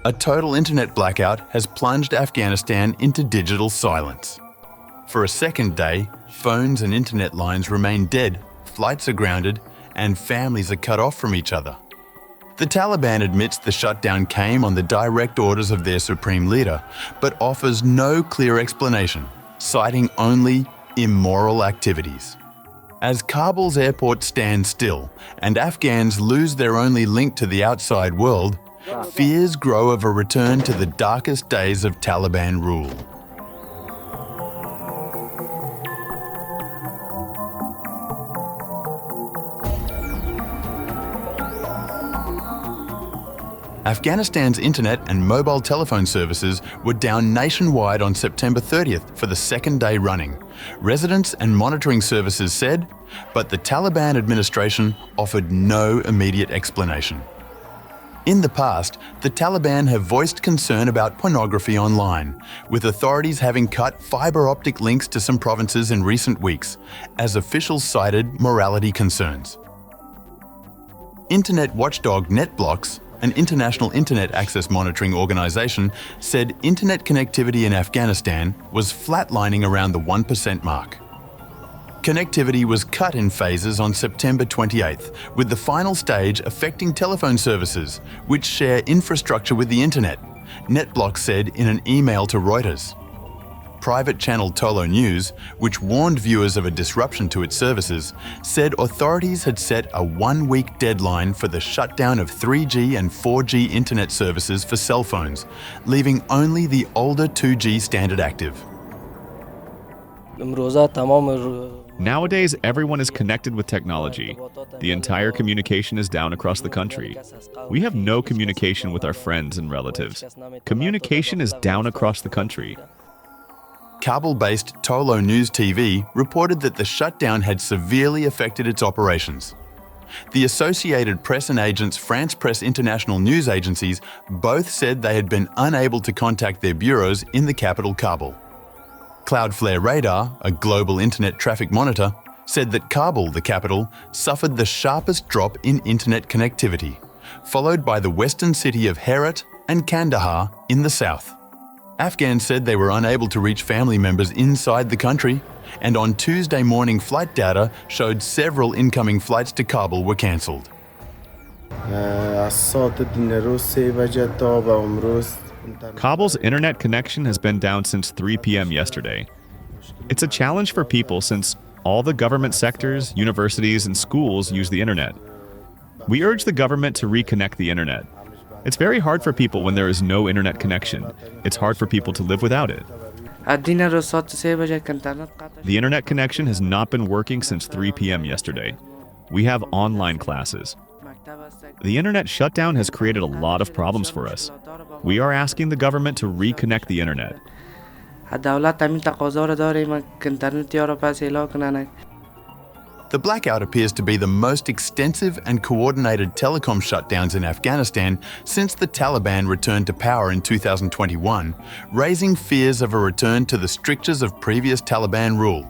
A total internet blackout has plunged Afghanistan into digital silence. For a second day, phones and internet lines remain dead, flights are grounded, and families are cut off from each other. The Taliban admits the shutdown came on the direct orders of their Supreme Leader, but offers no clear explanation, citing only immoral activities. As Kabul's airport stands still and Afghans lose their only link to the outside world, fears grow of a return to the darkest days of Taliban rule. Afghanistan's internet and mobile telephone services were down nationwide on September 30th for the second day running, residents and monitoring services said, but the Taliban administration offered no immediate explanation. In the past, the Taliban have voiced concern about pornography online, with authorities having cut fibre optic links to some provinces in recent weeks, as officials cited morality concerns. Internet watchdog NetBlocks, an international internet access monitoring organisation, said internet connectivity in Afghanistan was flatlining around the 1% mark. Connectivity was cut in phases on September 28th, with the final stage affecting telephone services, which share infrastructure with the internet, NetBlocks said in an email to Reuters. Private channel Tolo News, which warned viewers of a disruption to its services, said authorities had set a one-week deadline for the shutdown of 3G and 4G internet services for cell phones, leaving only the older 2G standard active. Nowadays, everyone is connected with technology. The entire communication is down across the country. We have no communication with our friends and relatives. Communication is down across the country. Kabul-based Tolo News TV reported that the shutdown had severely affected its operations. The Associated Press and Agence France Presse International news agencies both said they had been unable to contact their bureaus in the capital Kabul. Cloudflare Radar, a global internet traffic monitor, said that Kabul, the capital, suffered the sharpest drop in internet connectivity, followed by the western city of Herat and Kandahar in the south. Afghans said they were unable to reach family members inside the country, and on Tuesday morning flight data showed several incoming flights to Kabul were cancelled. Kabul's internet connection has been down since 3 p.m. yesterday. It's a challenge for people since all the government sectors, universities, and schools use the internet. We urge the government to reconnect the internet. It's very hard for people when there is no internet connection. It's hard for people to live without it. The internet connection has not been working since 3 p.m. yesterday. We have online classes. The internet shutdown has created a lot of problems for us. We are asking the government to reconnect the internet. The blackout appears to be the most extensive and coordinated telecom shutdowns in Afghanistan since the Taliban returned to power in 2021, raising fears of a return to the strictures of previous Taliban rule,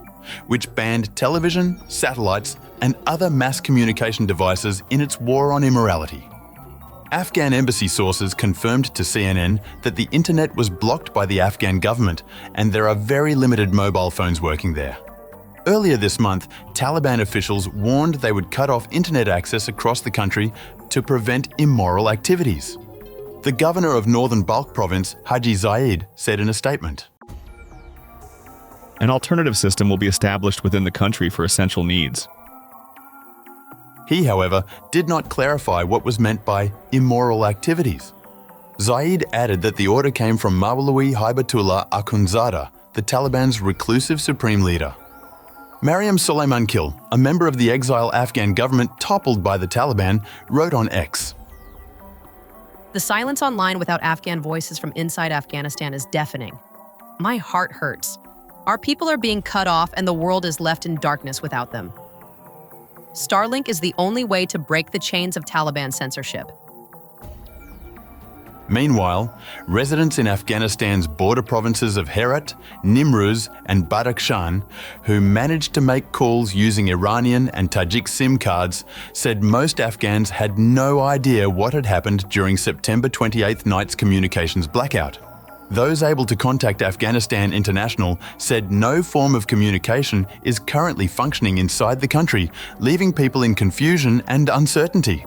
which banned television, satellites, and other mass communication devices in its war on immorality. Afghan embassy sources confirmed to CNN that the internet was blocked by the Afghan government and there are very limited mobile phones working there. Earlier this month, Taliban officials warned they would cut off internet access across the country to prevent immoral activities. The governor of Northern Balkh province, Haji Zaid, said in a statement. An alternative system will be established within the country for essential needs. He, however, did not clarify what was meant by immoral activities. Zaid added that the order came from Mariam Haibatullah Akhundzada, the Taliban's reclusive supreme leader. Mariam Solaimankhil, a member of the Exiled Afghan government toppled by the Taliban, wrote on X. The silence online without Afghan voices from inside Afghanistan is deafening. My heart hurts. Our people are being cut off and the world is left in darkness without them. Starlink is the only way to break the chains of Taliban censorship. Meanwhile, residents in Afghanistan's border provinces of Herat, Nimruz and Badakhshan, who managed to make calls using Iranian and Tajik SIM cards, said most Afghans had no idea what had happened during September 28th night's communications blackout. Those able to contact Afghanistan International said no form of communication is currently functioning inside the country, leaving people in confusion and uncertainty.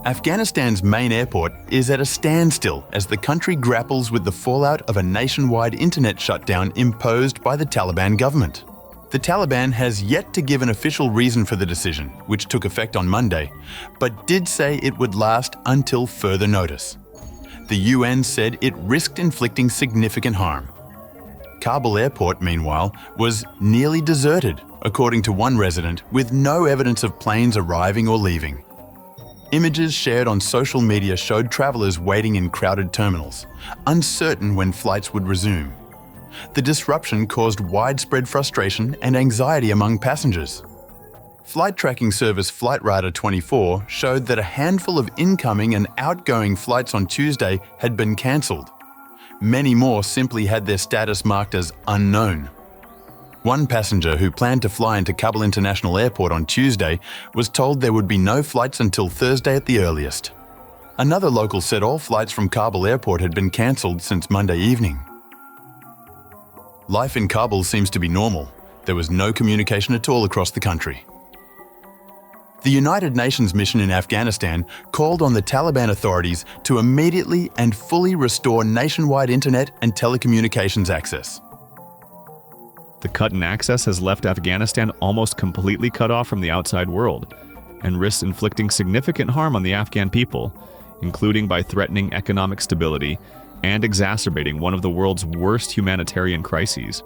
Afghanistan's main airport is at a standstill as the country grapples with the fallout of a nationwide internet shutdown imposed by the Taliban government. The Taliban has yet to give an official reason for the decision, which took effect on Monday, but did say it would last until further notice. The UN said it risked inflicting significant harm. Kabul airport, meanwhile, was nearly deserted, according to one resident, with no evidence of planes arriving or leaving. Images shared on social media showed travelers waiting in crowded terminals, uncertain when flights would resume. The disruption caused widespread frustration and anxiety among passengers. Flight tracking service FlightRadar24 showed that a handful of incoming and outgoing flights on Tuesday had been cancelled. Many more simply had their status marked as unknown. One passenger who planned to fly into Kabul International Airport on Tuesday was told there would be no flights until Thursday at the earliest. Another local said all flights from Kabul Airport had been cancelled since Monday evening. Life in Kabul seems to be normal. There was no communication at all across the country. The United Nations mission in Afghanistan called on the Taliban authorities to immediately and fully restore nationwide internet and telecommunications access. The cut in access has left Afghanistan almost completely cut off from the outside world and risks inflicting significant harm on the Afghan people, including by threatening economic stability and exacerbating one of the world's worst humanitarian crises.